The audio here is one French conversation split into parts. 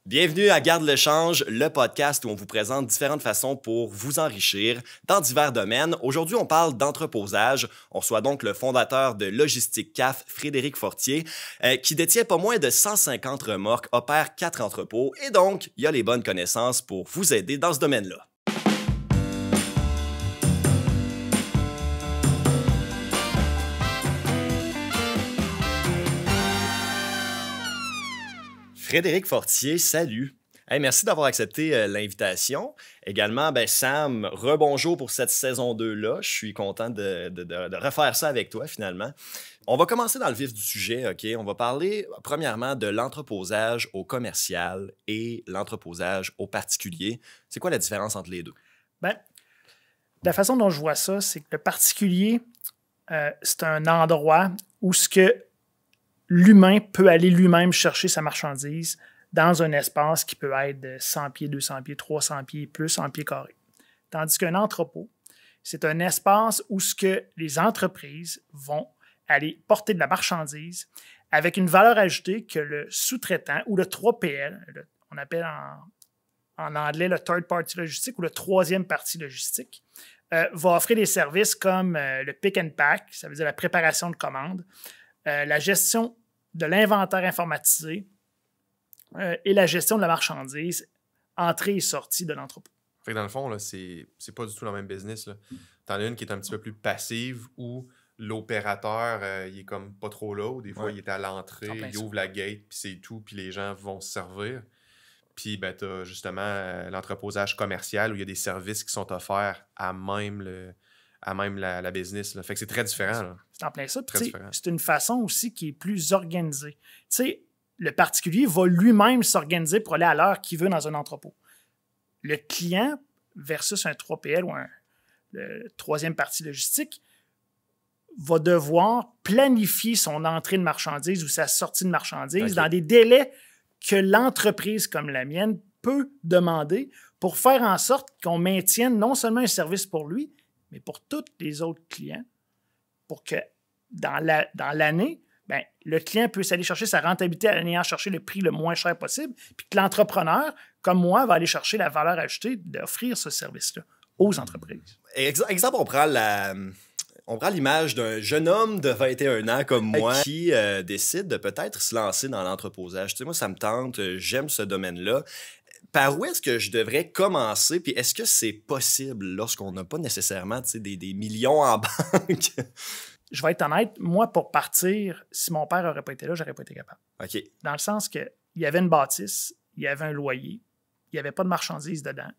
Bienvenue à Garde le change, le podcast où on vous présente différentes façons pour vous enrichir dans divers domaines. Aujourd'hui, on parle d'entreposage. On reçoit donc le fondateur de Logistique CAF, Frédéric Fortier, qui détient pas moins de 150 remorques, opère 4 entrepôts et donc, il a les bonnes connaissances pour vous aider dans ce domaine-là. Frédéric Fortier, salut. Hey, merci d'avoir accepté l'invitation. Également, Sam, rebonjour pour cette saison 2-là. Je suis content de refaire ça avec toi, finalement. On va commencer dans le vif du sujet, OK? On va parler, premièrement, de l'entreposage au commercial et l'entreposage au particulier. C'est quoi la différence entre les deux? La façon dont je vois ça, c'est que le particulier, c'est un endroit où ce que l'humain peut aller lui-même chercher sa marchandise dans un espace qui peut être de 100 pieds, 200 pieds, 300 pieds, plus en pieds carrés. Tandis qu'un entrepôt, c'est un espace où ce que les entreprises vont aller porter de la marchandise avec une valeur ajoutée que le sous-traitant ou le 3PL, on appelle en anglais le third party logistique ou le troisième parti logistique, va offrir des services comme le pick and pack, ça veut dire la préparation de commandes, la gestion de l'inventaire informatisé et la gestion de la marchandise, entrée et sortie de l'entrepôt. Fait que dans le fond, là, c'est pas du tout le même business. Tu en as une qui est un petit peu plus passive où l'opérateur, il est comme pas trop là, ou des fois, il est à l'entrée, il ouvre la gate, puis c'est tout, puis les gens vont se servir. Puis tu as justement l'entreposage commercial où il y a des services qui sont offerts à même la business. Là. Fait que c'est très différent. Là. C'est en plein ça. C'est une façon aussi qui est plus organisée. Tu sais, le particulier va lui-même s'organiser pour aller à l'heure qu'il veut dans un entrepôt. Le client versus un 3PL ou le troisième parti logistique va devoir planifier son entrée de marchandises ou sa sortie de marchandises dans des délais que l'entreprise comme la mienne peut demander pour faire en sorte qu'on maintienne non seulement un service pour lui, mais pour tous les autres clients, pour que dans l'année, le client puisse aller chercher sa rentabilité en allant chercher le prix le moins cher possible, puis que l'entrepreneur, comme moi, va aller chercher la valeur ajoutée d'offrir ce service-là aux entreprises. Exemple, on prend l'image d'un jeune homme de 21 ans comme moi qui décide de peut-être se lancer dans l'entreposage. Tu sais, moi, ça me tente, j'aime ce domaine-là. Par où est-ce que je devrais commencer? Puis est-ce que c'est possible lorsqu'on n'a pas nécessairement des millions en banque? Je vais être honnête, moi, pour partir, si mon père n'aurait pas été là, je n'aurais pas été capable. OK. Dans le sens qu'il y avait une bâtisse, il y avait un loyer, il n'y avait pas de marchandises dedans.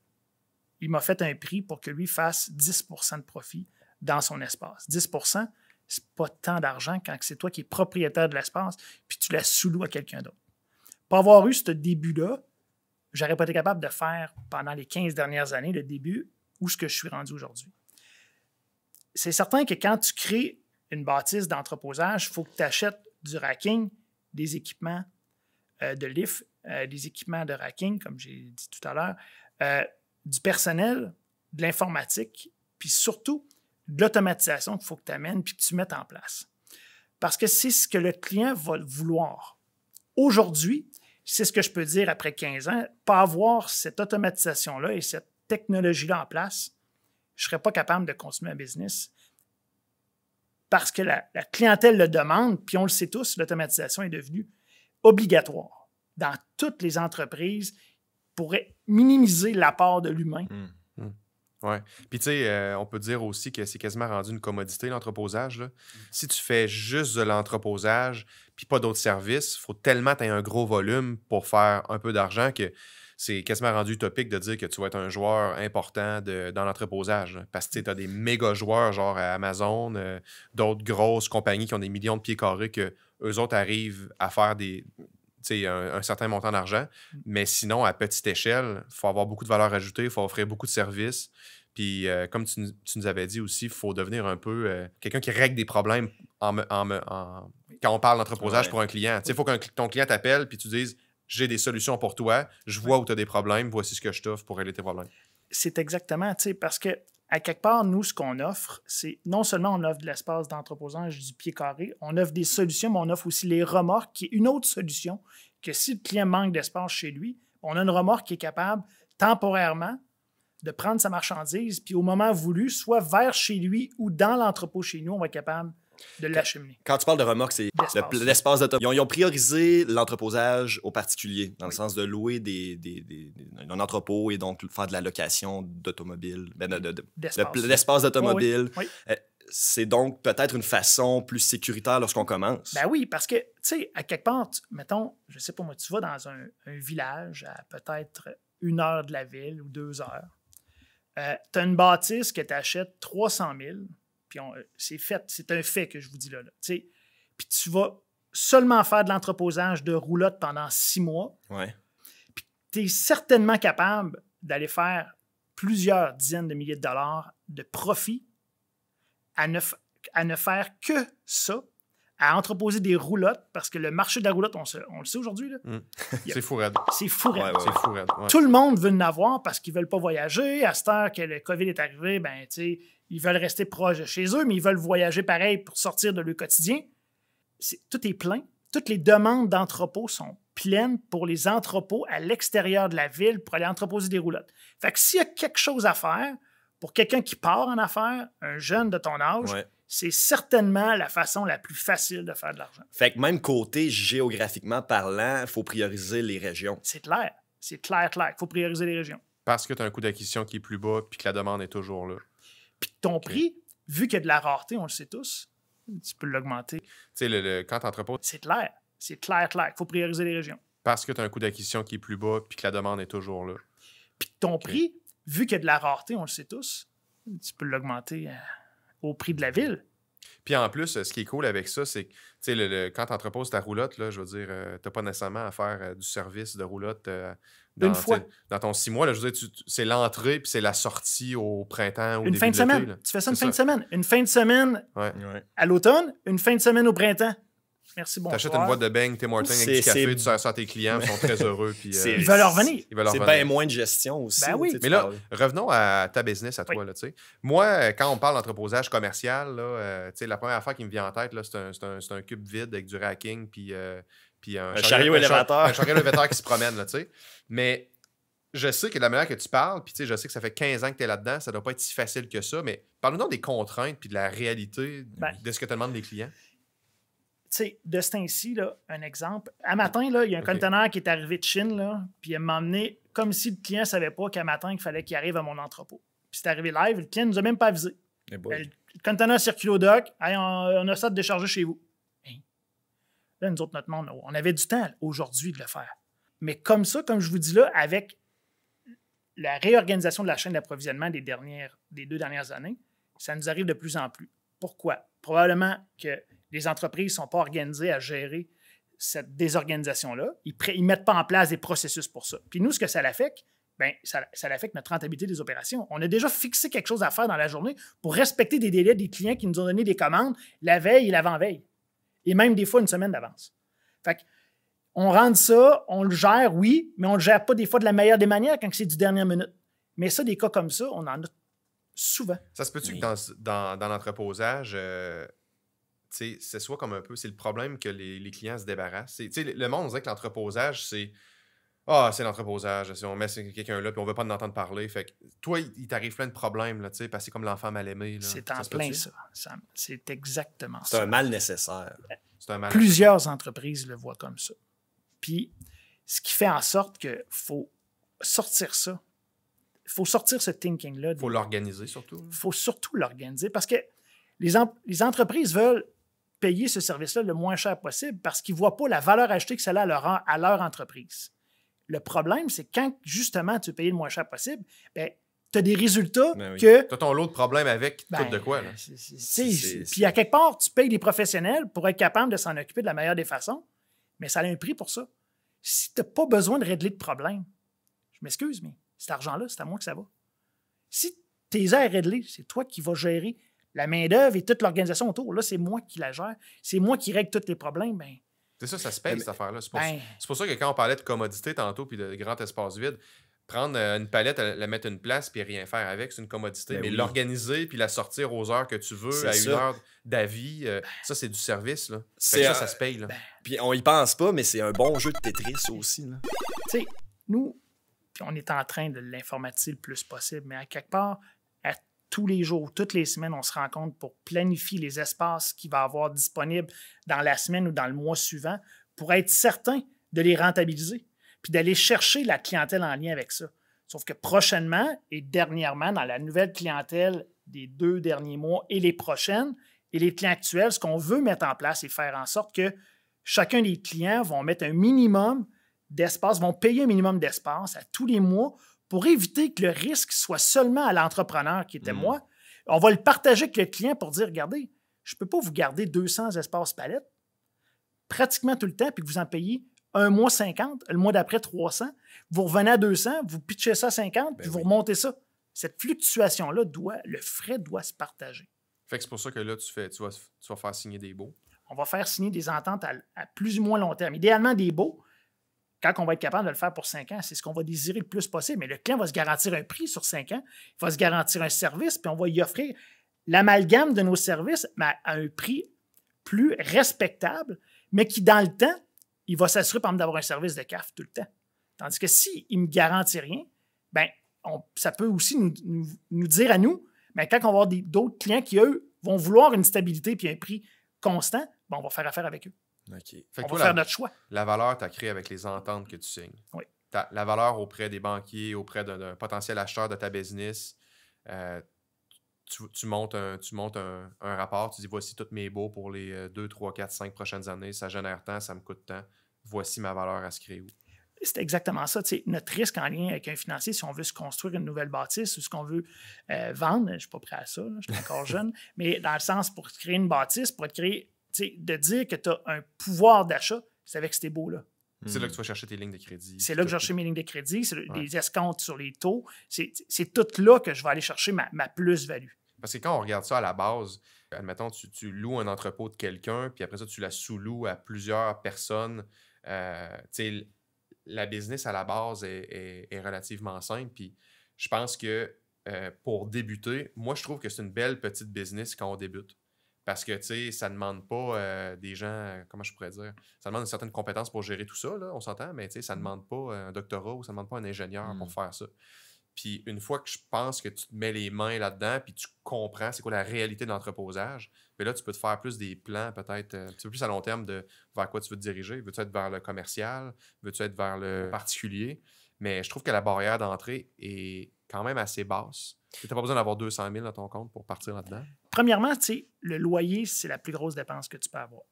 Il m'a fait un prix pour que lui fasse 10 % de profit dans son espace. 10 %, c'est pas tant d'argent quand c'est toi qui es propriétaire de l'espace puis tu la sous-loues à quelqu'un d'autre. Pour avoir eu ce début-là, j'aurais pas été capable de faire pendant les 15 dernières années le début où ce que je suis rendu aujourd'hui. C'est certain que quand tu crées une bâtisse d'entreposage, il faut que tu achètes du racking, des équipements de lift, des équipements de racking, comme j'ai dit tout à l'heure, du personnel, de l'informatique, puis surtout de l'automatisation qu'il faut que tu amènes puis que tu mettes en place. Parce que c'est ce que le client va vouloir. Aujourd'hui, c'est ce que je peux dire après 15 ans, pas avoir cette automatisation-là et cette technologie-là en place, je ne serais pas capable de continuer un business parce que la clientèle le demande, puis on le sait tous, l'automatisation est devenue obligatoire dans toutes les entreprises pour minimiser l'apport de l'humain. Oui. Puis, tu sais, on peut dire aussi que c'est quasiment rendu une commodité, l'entreposage. Là. Si tu fais juste de l'entreposage puis pas d'autres services, il faut tellement que tu aies un gros volume pour faire un peu d'argent que c'est quasiment rendu utopique de dire que tu vas être un joueur important dans l'entreposage. Là. Parce que tu as des méga joueurs, genre Amazon, d'autres grosses compagnies qui ont des millions de pieds carrés que eux autres arrivent à faire un certain montant d'argent. Mais sinon, à petite échelle, il faut avoir beaucoup de valeur ajoutée, il faut offrir beaucoup de services. Puis, comme tu nous avais dit aussi, il faut devenir un peu quelqu'un qui règle des problèmes quand on parle d'entreposage pour un client. Il faut que ton client t'appelle puis tu dises « J'ai des solutions pour toi, je vois où tu as des problèmes, voici ce que je t'offre pour régler tes problèmes. » C'est exactement, parce que à quelque part, nous, ce qu'on offre, c'est non seulement on offre de l'espace d'entreposage du pied carré, on offre des solutions, mais on offre aussi les remorques, qui est une autre solution que si le client manque d'espace chez lui, On a une remorque qui est capable, temporairement, de prendre sa marchandise, puis au moment voulu, soit vers chez lui ou dans l'entrepôt chez nous, on va être capable de l'acheminer. Quand tu parles de remorque, c'est l'espace d'autonomie. Ils ont priorisé l'entreposage aux particuliers, dans le sens de louer un entrepôt et donc faire de la location d'automobiles, d'espace d'automobile. Oui. C'est donc peut-être une façon plus sécuritaire lorsqu'on commence. Ben oui, parce que, tu sais, à quelque part, mettons, je sais pas moi, tu vas dans un village à peut-être 1 heure de la ville ou 2 heures. Tu as une bâtisse que tu achètes 300 000, puis c'est un fait que je vous dis là. Puis tu vas seulement faire de l'entreposage de roulotte pendant 6 mois. Ouais. Puis tu es certainement capable d'aller faire plusieurs dizaines de milliers de dollars de profit à ne faire que ça, à entreposer des roulottes, parce que le marché de la roulotte, on le sait aujourd'hui. C'est fou raide. C'est fou raide. C'est fou raide. Ouais. Tout le monde veut en avoir parce qu'ils ne veulent pas voyager. À cette heure que le COVID est arrivé, ben, ils veulent rester proches de chez eux, mais ils veulent voyager pareil pour sortir de leur quotidien. Tout est plein. Toutes les demandes d'entrepôts sont pleines pour les entrepôts à l'extérieur de la ville pour aller entreposer des roulottes. Fait que s'il y a quelque chose à faire, pour quelqu'un qui part en affaires, un jeune de ton âge, c'est certainement la façon la plus facile de faire de l'argent. Fait que même côté géographiquement parlant, il faut prioriser les régions. C'est clair. C'est clair. Il faut prioriser les régions. Parce que tu as un coût d'acquisition qui est plus bas puis que la demande est toujours là. Puis ton prix, vu qu'il y a de la rareté, on le sait tous, tu peux l'augmenter. Tu sais, quand tu entreposes... C'est clair. Il faut prioriser les régions. Parce que tu as un coût d'acquisition qui est plus bas puis que la demande est toujours là. Puis ton prix, vu qu'il y a de la rareté, on le sait tous, tu peux l'augmenter au prix de la ville. Puis en plus, ce qui est cool avec ça, c'est que quand tu entreposes ta roulotte, là, je veux dire, tu n'as pas nécessairement à faire du service de roulotte une fois. Dans ton 6 mois. Là, je veux dire, c'est l'entrée puis c'est la sortie au printemps ou une fin de semaine. Là. Tu fais ça une fin de semaine. Une fin de semaine à l'automne, une fin de semaine au printemps. Merci, bonsoir. T'achètes une boîte de beignes, Tim Hortons avec du café, tu sers ça à tes clients, ils sont très heureux. Puis, ils veulent en revenir. C'est bien moins de gestion aussi. Ben oui. Mais là, revenons à ta business, à toi. Là, moi, quand on parle d'entreposage commercial, là, la première affaire qui me vient en tête, là, c'est un cube vide avec du racking puis un chariot élévateur. Un chariot élévateur qui se promène. Là, mais je sais que de la manière que tu parles, puis je sais que ça fait 15 ans que tu es là-dedans, ça doit pas être si facile que ça, mais parle-nous donc des contraintes puis de la réalité de ce que te demandent les clients. Tu sais, de ce temps-ci, un exemple. À matin, là, il y a un conteneur qui est arrivé de Chine, là, puis il m'a emmené comme si le client ne savait pas qu'à matin, il fallait qu'il arrive à mon entrepôt. Puis c'est arrivé live, le client ne nous a même pas avisé. Le conteneur circule au dock, hey, on a ça de décharger chez vous. Hey. Là, nous autres, notre monde, on avait du temps aujourd'hui de le faire. Mais comme ça, comme je vous dis là, avec la réorganisation de la chaîne d'approvisionnement des 2 dernières années, ça nous arrive de plus en plus. Pourquoi? Probablement que les entreprises ne sont pas organisées à gérer cette désorganisation-là. Ils ne mettent pas en place des processus pour ça. Puis nous, ce que ça l'affecte, ça affecte notre rentabilité des opérations. On a déjà fixé quelque chose à faire dans la journée pour respecter des délais des clients qui nous ont donné des commandes la veille et l'avant-veille. Et même des fois une semaine d'avance. Fait qu'on rentre ça, on le gère, oui, mais on ne le gère pas des fois de la meilleure des manières quand c'est du dernière minute. Mais ça, des cas comme ça, on en a souvent. Ça se peut-tu que dans l'entreposage... c'est soit comme un peu, c'est le problème que les clients se débarrassent. Le monde, on dirait que l'entreposage, c'est c'est l'entreposage. On met quelqu'un là, puis on veut pas en entendre parler. Fait que toi, il t'arrive plein de problèmes, là, parce que c'est comme l'enfant mal aimé. Là. C'est en plein ça. C'est exactement ça. C'est un mal nécessaire. Plusieurs entreprises le voient comme ça. Puis, ce qui fait en sorte qu'il faut sortir ça. Il faut sortir ce thinking-là. Il faut l'organiser surtout. Il faut surtout l'organiser parce que les entreprises veulent payer ce service-là le moins cher possible parce qu'ils ne voient pas la valeur ajoutée que ça a à leur entreprise. Le problème, c'est quand, justement, tu veux payer le moins cher possible, tu as des résultats que... Tu as ton lot de problèmes avec tout de quoi. Là. Puis, à quelque part, tu payes des professionnels pour être capable de s'en occuper de la meilleure des façons, mais ça a un prix pour ça. Si tu n'as pas besoin de régler de problème, je m'excuse, mais cet argent-là, c'est à moi que ça va. Si tes airs à régler, c'est toi qui vas gérer la main-d'œuvre et toute l'organisation autour. Là, c'est moi qui la gère. C'est moi qui règle tous les problèmes. C'est ça se paye, cette affaire-là. C'est pour ça que quand on parlait de commodité tantôt puis de grand espace vide, prendre une palette, la mettre une place puis rien faire avec, c'est une commodité. Mais l'organiser puis la sortir aux heures que tu veux, à une heure d'avis, ça, c'est du service. Là. Ça se paye. Là. Puis on y pense pas, mais c'est un bon jeu de Tetris aussi. Tu sais, nous, puis on est en train de l'informatiser le plus possible, mais à quelque part, à tous les jours, toutes les semaines, on se rencontre pour planifier les espaces qu'il va y avoir disponibles dans la semaine ou dans le mois suivant pour être certain de les rentabiliser, puis d'aller chercher la clientèle en lien avec ça. Sauf que prochainement et dernièrement, dans la nouvelle clientèle des 2 derniers mois et les prochaines, et les clients actuels, ce qu'on veut mettre en place et faire en sorte que chacun des clients vont mettre un minimum d'espace, vont payer un minimum d'espace à tous les mois pour éviter que le risque soit seulement à l'entrepreneur qui était moi. On va le partager avec le client pour dire, regardez, je ne peux pas vous garder 200 espaces palettes pratiquement tout le temps puis que vous en payez un mois 50, le mois d'après 300. Vous revenez à 200, vous pitchez ça à 50, puis vous remontez ça. Cette fluctuation-là, le frais doit se partager. Fait que c'est pour ça que là, tu vas faire signer des baux. On va faire signer des ententes à plus ou moins long terme. Idéalement, des baux, quand on va être capable de le faire pour 5 ans, c'est ce qu'on va désirer le plus possible. Mais le client va se garantir un prix sur 5 ans, il va se garantir un service, puis on va y offrir l'amalgame de nos services, mais à un prix plus respectable, mais qui, dans le temps, il va s'assurer, par exemple, d'avoir un service de CAF tout le temps. Tandis que s'il ne me garantit rien, ben, ça peut aussi nous dire à nous, mais quand on va avoir d'autres clients qui, eux, vont vouloir une stabilité puis un prix constant, ben, on va faire affaire avec eux. Okay. On va faire notre choix. La valeur, tu as créée avec les ententes que tu signes. Oui. La valeur auprès des banquiers, auprès d'un potentiel acheteur de ta business, tu montes un rapport, tu dis voici tous mes baux pour les 2, 3, 4, 5 prochaines années, ça génère tant, ça me coûte tant, voici ma valeur à se créer où. C'est exactement ça. T'sais, notre risque en lien avec un financier, si on veut se construire une nouvelle bâtisse ou ce qu'on veut vendre, je ne suis pas prêt à ça, là, je suis encore jeune, mais dans le sens pour créer une bâtisse, pour créer, de dire que tu as un pouvoir d'achat, c'est avec ces baux-là. C'est là que tu vas chercher tes lignes de crédit. C'est là que je vais chercher mes lignes de crédit, c'est les escomptes sur les taux. C'est tout là que je vais aller chercher ma plus-value. Parce que quand on regarde ça à la base, admettons, tu loues un entrepôt de quelqu'un, puis après ça, tu la sous-loues à plusieurs personnes. La business à la base est relativement simple. Puis je pense que pour débuter, moi, je trouve que c'est une belle petite business quand on débute. Parce que, tu sais, ça ne demande pas des gens, comment je pourrais dire, ça demande une certaine compétence pour gérer tout ça, là, on s'entend, mais tu sais, ça ne demande pas un doctorat ou ça ne demande pas un ingénieur pour faire ça. Puis une fois que je pense que tu te mets les mains là-dedans puis tu comprends c'est quoi la réalité de l'entreposage, bien là, tu peux te faire plus des plans peut-être un petit peu plus à long terme de vers quoi tu veux te diriger. Veux-tu être vers le commercial? Veux-tu être vers le particulier? Mais je trouve que la barrière d'entrée est quand même assez basse. Tu n'as pas besoin d'avoir 200 000 dans ton compte pour partir là-dedans. Premièrement, tu sais, le loyer, c'est la plus grosse dépense que tu peux avoir.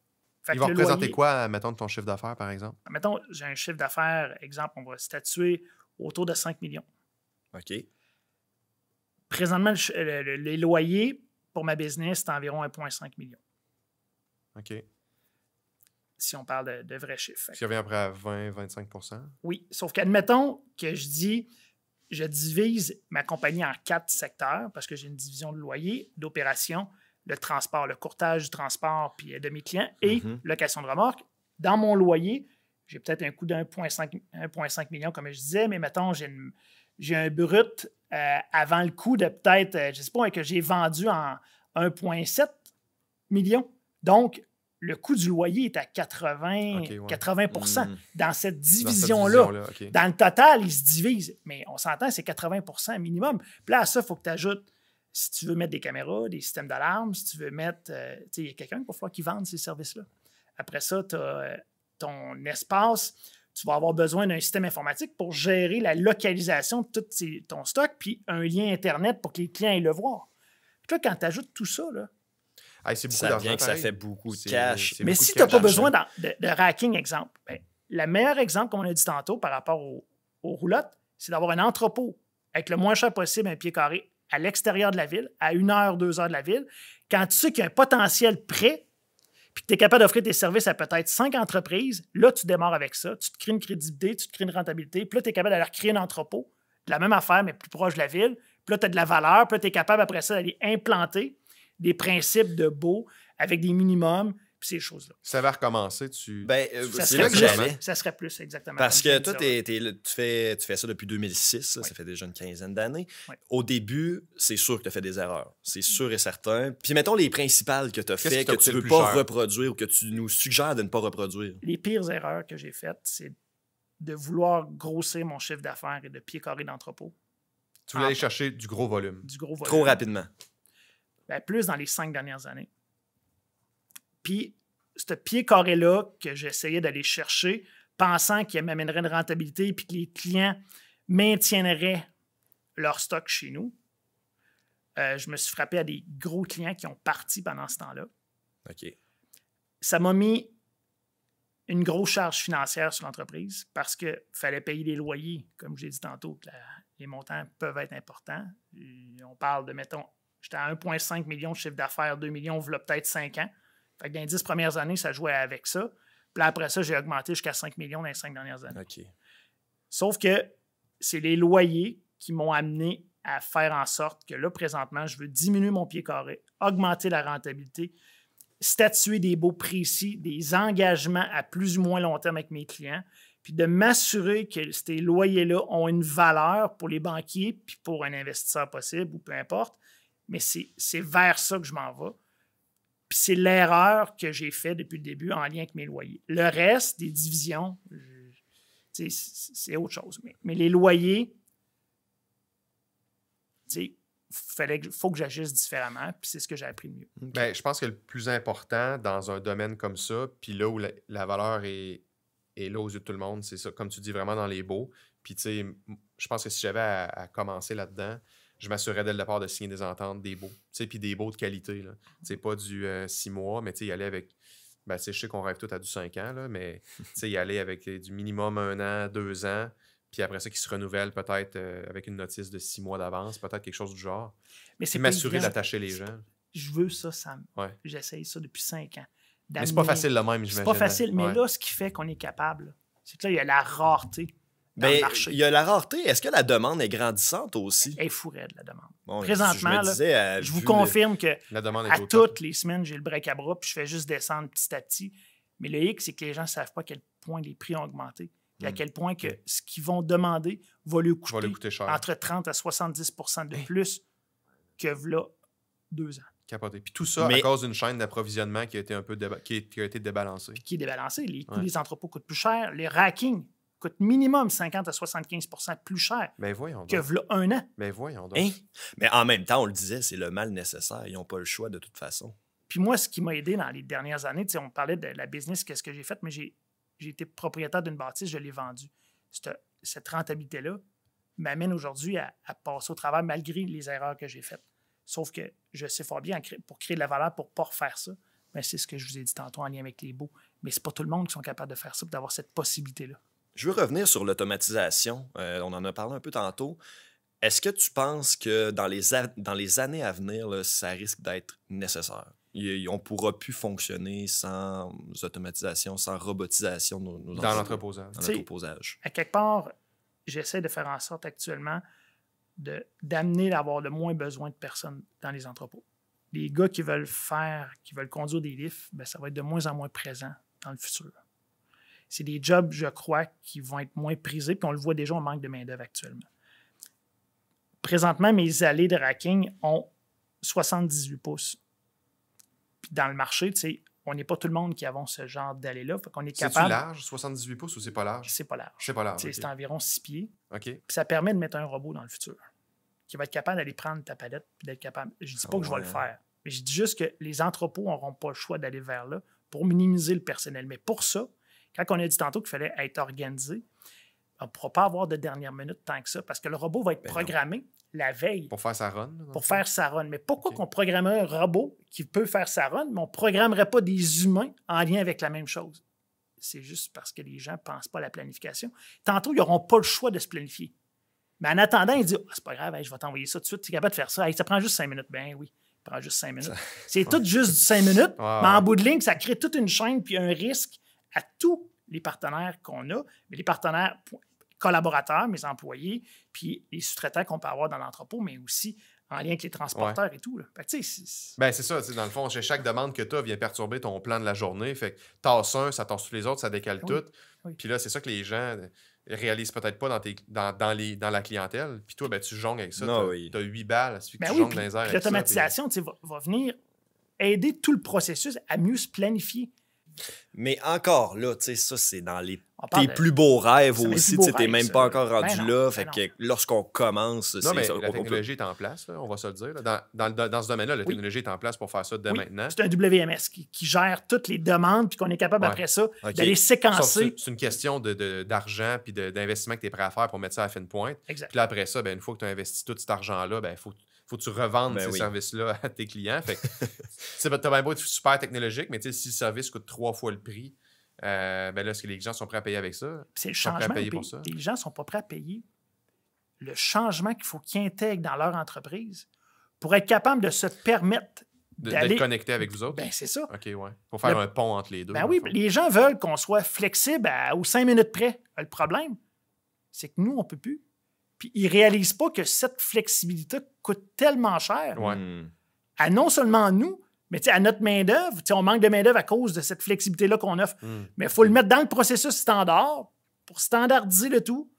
Il va représenter quoi, mettons, de ton chiffre d'affaires, par exemple? Mettons, j'ai un chiffre d'affaires, exemple, on va statuer autour de 5 millions. OK. Présentement, les loyers pour ma business, c'est environ 1,5 million. OK. Si on parle de vrais chiffres. Ça revient après à 20-25 %? Oui, sauf qu'admettons que je divise ma compagnie en 4 secteurs parce que j'ai une division de loyer, d'opération, le transport, le courtage du transport puis de mes clients et location de remorque. Dans mon loyer, j'ai peut-être un coût de 1,5 million, comme je disais, mais mettons, j'ai un brut avant le coût de peut-être, je ne sais pas, que j'ai vendu en 1,7 million. Donc, le coût du loyer est à 80 dans cette division-là. Okay. Dans le total, il se divise. Mais on s'entend, c'est 80 minimum. Puis là, à ça, il faut que tu ajoutes, si tu veux mettre des caméras, des systèmes d'alarme, si tu veux mettre... il y a quelqu'un qui va falloir qu'il vende ces services-là. Après ça, tu as ton espace. Tu vas avoir besoin d'un système informatique pour gérer la localisation de tout ton stock, puis un lien Internet pour que les clients aillent le voir. Puis là, quand tu ajoutes tout ça, là, c'est beaucoup ça d'argent, vient que ça fait beaucoup de cash. Mais si tu n'as pas besoin de racking, exemple, ben, le meilleur exemple, comme on a dit tantôt, par rapport aux roulottes, c'est d'avoir un entrepôt avec le moins cher possible, un pied carré, à l'extérieur de la ville, à 1 heure, 2 heures de la ville. Quand tu sais qu'il y a un potentiel prêt, puis que tu es capable d'offrir tes services à peut-être 5 entreprises, là, tu démarres avec ça. Tu te crées une crédibilité, tu te crées une rentabilité. Puis là, tu es capable d'aller recréer un entrepôt de la même affaire, mais plus proche de la ville. Puis là, tu as de la valeur. Puis là, tu es capable, après ça, d'aller implanter des principes de baux avec des minimums, puis ces choses-là. Si ça va recommencer, c'est là que j'allais. Ça serait plus, exactement. Parce que toi, tu fais ça depuis 2006, ça fait déjà une quinzaine d'années. Oui. Au début, c'est sûr que tu as fait des erreurs. C'est sûr et certain. Puis mettons les principales que tu as fait, que tu ne veux pas reproduire ou que tu nous suggères de ne pas reproduire. Les pires erreurs que j'ai faites, c'est de vouloir grossir mon chiffre d'affaires et de pieds carrés d'entrepôt. Tu voulais aller chercher du gros volume. Du gros volume. Trop rapidement. Ben, plus dans les 5 dernières années. Puis, ce pied carré-là que j'essayais d'aller chercher, pensant qu'il m'amènerait une rentabilité et que les clients maintiendraient leur stock chez nous, je me suis frappé à des gros clients qui ont parti pendant ce temps-là. OK. Ça m'a mis une grosse charge financière sur l'entreprise parce qu'il fallait payer les loyers. Comme j'ai dit tantôt, que les montants peuvent être importants. Et on parle de, mettons, j'étais à 1,5 million de chiffre d'affaires, 2 millions, voilà peut-être 5 ans. Fait que dans les 10 premières années, ça jouait avec ça. Puis là, après ça, j'ai augmenté jusqu'à 5 millions dans les 5 dernières années. OK. Sauf que c'est les loyers qui m'ont amené à faire en sorte que là, présentement, je veux diminuer mon pied carré, augmenter la rentabilité, statuer des baux précis, des engagements à plus ou moins long terme avec mes clients, puis de m'assurer que ces loyers-là ont une valeur pour les banquiers puis pour un investisseur possible ou peu importe. Mais c'est vers ça que je m'en vais. Puis c'est l'erreur que j'ai faite depuis le début en lien avec mes loyers. Le reste des divisions, c'est autre chose. Mais les loyers, il faut que j'agisse différemment, puis c'est ce que j'ai appris de mieux. Ben, je pense que le plus important dans un domaine comme ça, puis là où la valeur est là aux yeux de tout le monde, c'est ça, comme tu dis, vraiment dans les baux. Puis, tu sais, je pense que si j'avais à commencer là-dedans, je m'assurerais dès le départ de signer des ententes, des baux. Tu sais, puis des baux de qualité, là. C'est pas du 6 mois, mais tu sais, y aller avec... Ben, tu sais, je sais qu'on rêve tout à du 5 ans, là, mais tu sais, y aller avec du minimum 1 an, 2 ans, puis après ça, qui se renouvelle peut-être avec une notice de 6 mois d'avance, peut-être quelque chose du genre. Mais c'est m'assurer d'attacher les gens. Je veux ça, Sam. Ouais. J'essaye ça depuis 5 ans. Mais c'est pas facile le même, j'imagine. C'est pas facile, mais ouais. Là, ce qui fait qu'on est capable, c'est que là, il y a la rareté dans le marché. Il y a la rareté. Est-ce que la demande est grandissante aussi? Elle est fou raide, la demande. Bon, présentement, je vous confirme que à toutes les semaines, j'ai le break à bras puis je fais juste descendre petit à petit. Mais le hic, c'est que les gens ne savent pas à quel point les prix ont augmenté. Et à quel point que ce qu'ils vont demander va lui coûter cher. Entre 30 à 70 de plus que là 2 ans. Capoté. Puis tout ça à cause d'une chaîne d'approvisionnement qui a été un peu qui a été débalancée. Qui est débalancée. Les coûts des entrepôts coûtent plus cher. Les rackings coûtent minimum 50 à 75 plus cher que là 1 an. Mais voyons donc. Hein? Mais en même temps, on le disait, c'est le mal nécessaire. Ils n'ont pas le choix de toute façon. Puis moi, ce qui m'a aidé dans les dernières années, on parlait de la business, qu'est-ce que j'ai fait, mais j'ai été propriétaire d'une bâtisse, je l'ai vendue. Cette rentabilité-là m'amène aujourd'hui à passer au travers malgré les erreurs que j'ai faites. Sauf que je sais fort bien, pour créer de la valeur, pour ne pas refaire ça, ben c'est ce que je vous ai dit tantôt en lien avec les baux. Mais ce n'est pas tout le monde qui sont capables de faire ça, d'avoir cette possibilité-là. Je veux revenir sur l'automatisation. On en a parlé un peu tantôt. Est-ce que tu penses que dans les années à venir, là, ça risque d'être nécessaire? On ne pourra plus fonctionner sans automatisation, sans robotisation de nos dans l'entreposage. Dans l'entreposage. À quelque part, j'essaie de faire en sorte actuellement d'amener à avoir le moins besoin de personnes dans les entrepôts. Les gars qui veulent conduire des lifts, ben, ça va être de moins en moins présent dans le futur. C'est des jobs, je crois, qui vont être moins prisés, puis on le voit déjà, on manque de main-d'œuvre actuellement. Présentement, mes allées de racking ont 78 pouces. Puis dans le marché, on n'est pas tout le monde qui avons ce genre d'allée-là. Fait qu'on est capable... C'est-tu large, 78 pouces, ou c'est pas large? C'est pas large. C'est pas large. Okay. C'est environ 6 pieds. OK. Puis ça permet de mettre un robot dans le futur qui va être capable d'aller prendre ta palette puis d'être capable... Je dis pas que je vais le faire, mais je dis juste que les entrepôts n'auront pas le choix d'aller vers là pour minimiser le personnel. Mais pour ça, quand on a dit tantôt qu'il fallait être organisé, on ne pourra pas avoir de dernière minute tant que ça parce que le robot va être programmé la veille. Pour faire sa run? Pour faire sa run. Mais pourquoi qu'on programmerait un robot qui peut faire sa run, mais on ne programmerait pas des humains en lien avec la même chose? C'est juste parce que les gens ne pensent pas à la planification. Tantôt, ils n'auront pas le choix de se planifier. Mais en attendant, ils disent c'est pas grave, je vais t'envoyer ça tout de suite, tu es capable de faire ça. Ça prend juste 5 minutes. Ben oui, ça prend juste 5 minutes. C'est tout juste 5 minutes, mais en bout de ligne, ça crée toute une chaîne puis un risque à tous les partenaires qu'on a, mais les partenaires collaborateurs, mes employés, puis les sous-traitants qu'on peut avoir dans l'entrepôt, mais aussi en lien avec les transporteurs et tout. Là. Fait que, c'est ça. Dans le fond, chaque demande que tu as vient perturber ton plan de la journée. Fait que tasse un, ça tasse tous les autres, ça décale tout. Oui. Puis là, c'est ça que les gens réalisent peut-être pas dans la clientèle. Puis toi, tu jongles avec ça. Tu as 8 balles. Tu jongles dans les airs. L'automatisation va venir aider tout le processus à mieux se planifier. Mais encore là, tu sais, ça, c'est dans parle tes plus beaux rêves c'est mes aussi. plus beaux Tu sais, t'es rêves, même ça. pas encore Ben rendu non, là. ben Fait non. que lorsqu'on commence, Non, c'est mais ça. la technologie est en place, là, on va se le dire. Là. Dans ce domaine-là, la Oui. technologie est en place pour faire ça dès Oui, maintenant. c'est un WMS qui gère toutes les demandes puis qu'on est capable Ouais. après ça OK. d'aller Sauf séquencer. que c'est une question d'argent puis d'investissement que tu es prêt à faire pour mettre ça à la fine pointe. Exact. Puis là, après ça, ben, une fois que tu as investi tout cet argent-là, ben, faut que tu revendes Ben ces oui. services-là à tes clients. Fait que, tu as bien beau être super technologique, mais tu sais, si le service coûte 3 fois le prix, ben là, est-ce que les gens sont prêts à payer avec ça? Puis c'est le Ils sont prêts à changement. payer Puis pour ça. les gens ne sont pas prêts à payer le changement qu'il faut qu'ils intègrent dans leur entreprise pour être capable de se permettre d'aller. D'être connecté avec vous autres? Ben, c'est ça. OK, ouais. Pour faire un pont entre les deux. Ben dans oui, le fond. les gens veulent qu'on soit flexible aux 5 minutes près. Le problème, c'est que nous, on ne peut plus. Puis ils ne réalisent pas que cette flexibilité coûte tellement cher Ouais. à non seulement nous, mais à notre main-d'œuvre. On manque de main-d'œuvre à cause de cette flexibilité-là qu'on offre. Mais il faut le mettre dans le processus standard pour standardiser le tout.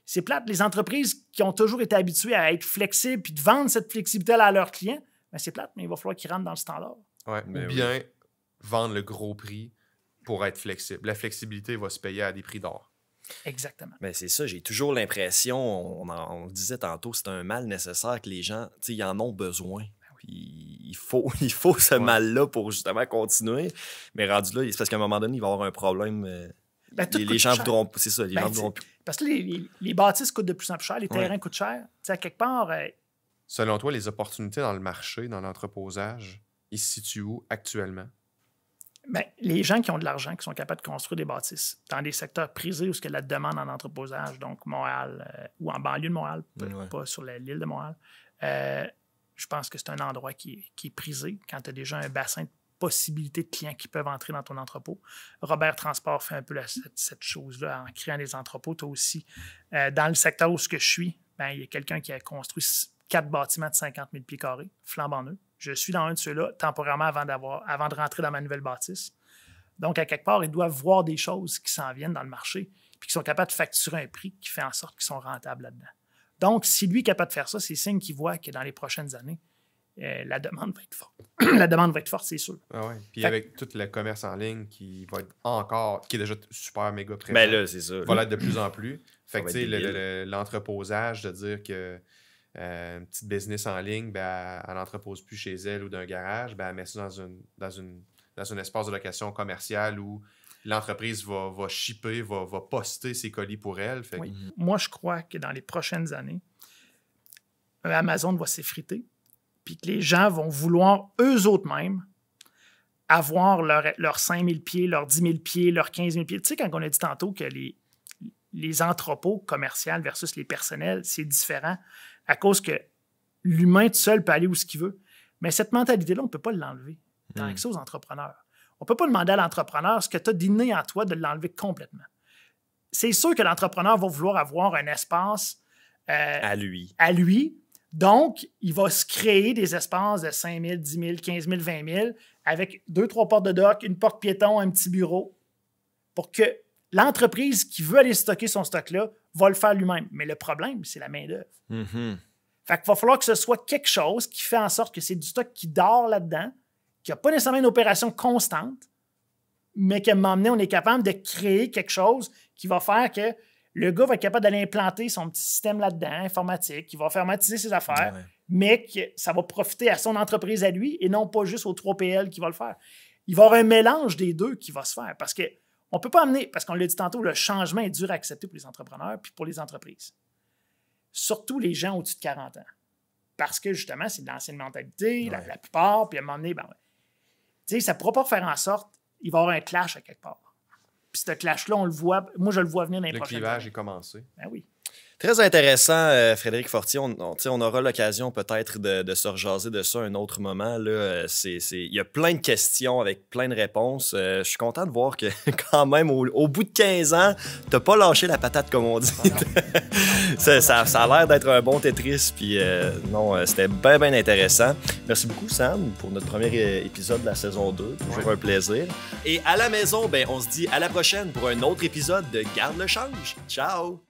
C'est plate. Les entreprises qui ont toujours été habituées à être flexibles puis de vendre cette flexibilité-là à leurs clients, ben c'est plate, mais il va falloir qu'ils rentrent dans le standard. Ouais. Ben Ou bien vendre le gros prix pour être flexible. La flexibilité va se payer à des prix d'or. Exactement. Ben c'est ça, j'ai toujours l'impression, on le disait tantôt, c'est un mal nécessaire que les gens, tu sais, ils en ont besoin. Puis il faut ce mal-là pour justement continuer. Mais rendu là, c'est parce qu'à un moment donné, il va y avoir un problème. Ben, tout les coûte gens cher. voudront. C'est ça, les Ben, gens voudront plus. Parce que les bâtisses coûtent de plus en plus cher, les terrains coûtent cher. Tu sais, à quelque part, Selon toi, les opportunités dans le marché, dans l'entreposage, ils se situent où actuellement? ben, les gens qui ont de l'argent, qui sont capables de construire des bâtisses dans des secteurs prisés où il y a de la demande en entreposage, donc Montréal ou en banlieue de Montréal, pas sur l'île de Montréal, je pense que c'est un endroit qui est prisé quand tu as déjà un bassin de possibilités de clients qui peuvent entrer dans ton entrepôt. Robert Transport fait un peu cette chose-là en créant des entrepôts. Tu as aussi, dans le secteur où je suis, ben, il y a quelqu'un qui a construit 4 bâtiments de 50 000 pieds carrés, flambant neufs. Je suis dans un de ceux-là, temporairement avant de rentrer dans ma nouvelle bâtisse. Donc, à quelque part, ils doivent voir des choses qui s'en viennent dans le marché puis qui sont capables de facturer un prix qui fait en sorte qu'ils sont rentables là-dedans. Donc, si lui est capable de faire ça, c'est signe qu'il voit que dans les prochaines années, la demande va être forte. La demande va être forte, c'est sûr. Ah ouais. Puis avec tout le commerce en ligne qui va être qui est déjà super méga présent, Ben là, c'est ça. va l'être de plus en plus. Fait que va tu sais, être débile. l'entreposage, de dire que une petite business en ligne, ben, elle n'entrepose plus chez elle ou d'un garage, ben, elle met ça dans un espace de location commerciale où l'entreprise va shipper, va poster ses colis pour elle. Fait que- Oui. Moi, je crois que dans les prochaines années, Amazon va s'effriter, puis que les gens vont vouloir eux autres mêmes avoir leurs 5 000 pieds, leurs 10 000 pieds, leurs 15 000 pieds. Tu sais, quand on a dit tantôt que les entrepôts commerciaux versus les personnels, c'est différent à cause que l'humain tout seul peut aller où ce qu'il veut. Mais cette mentalité-là, on ne peut pas l'enlever. Tant que ça aux entrepreneurs. On ne peut pas demander à l'entrepreneur ce que tu as d'inné en toi de l'enlever complètement. C'est sûr que l'entrepreneur va vouloir avoir un espace À lui. Donc, il va se créer des espaces de 5 000, 10 000, 15 000, 20 000 avec 2-3 portes de dock, une porte piéton, un petit bureau pour que l'entreprise qui veut aller stocker son stock-là va le faire lui-même. Mais le problème, c'est la main-d'œuvre. Fait qu'il va falloir que ce soit quelque chose qui fait en sorte que c'est du stock qui dort là-dedans, qui n'a pas nécessairement une opération constante, mais qu'à un moment donné, on est capable de créer quelque chose qui va faire que le gars va être capable d'aller implanter son petit système là-dedans, informatique, qui va faire automatiser ses affaires, mais que ça va profiter à son entreprise à lui et non pas juste aux 3PL qui va le faire. Il va y avoir un mélange des deux qui va se faire parce qu'on ne peut pas amener, parce qu'on l'a dit tantôt, le changement est dur à accepter pour les entrepreneurs puis pour les entreprises. Surtout les gens au-dessus de 40 ans. Parce que justement, c'est de l'ancienne mentalité, la plupart, puis à un moment donné, ben, tu sais, ça ne pourra pas faire en sorte, il va y avoir un clash à quelque part. Puis ce clash-là, on le voit, moi je le vois venir dans les le prochaines clivage années. est commencé. Ben oui. Très intéressant, Frédéric Fortier. On aura l'occasion peut-être de se rejaser de ça un autre moment. Là. Il y a plein de questions avec plein de réponses. Je suis content de voir que quand même, au bout de 15 ans, t'as pas lâché la patate, comme on dit. ça a l'air d'être un bon Tetris. Puis non, c'était bien, bien intéressant. Merci beaucoup, Sam, pour notre premier épisode de la saison 2. Toujours un plaisir. Et à la maison, ben, on se dit à la prochaine pour un autre épisode de Garde le change. Ciao!